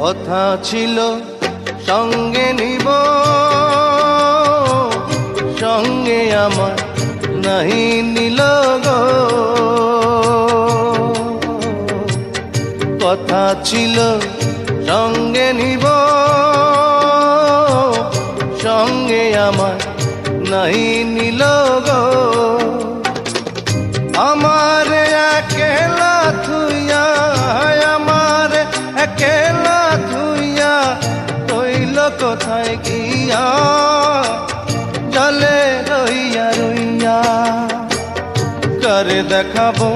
কথা ছিল সঙ্গে নিব, সঙ্গে আমার নাহি নিল গো। কথা ছিল সঙ্গে নিব, সঙ্গে আমার নাহি নিল গো। আমার একেলা থুইয়া, আমার একেলা থুইয়া রইল কোথায় গিয়া, জলে রইয়া রইয়া। কারে দেখাবো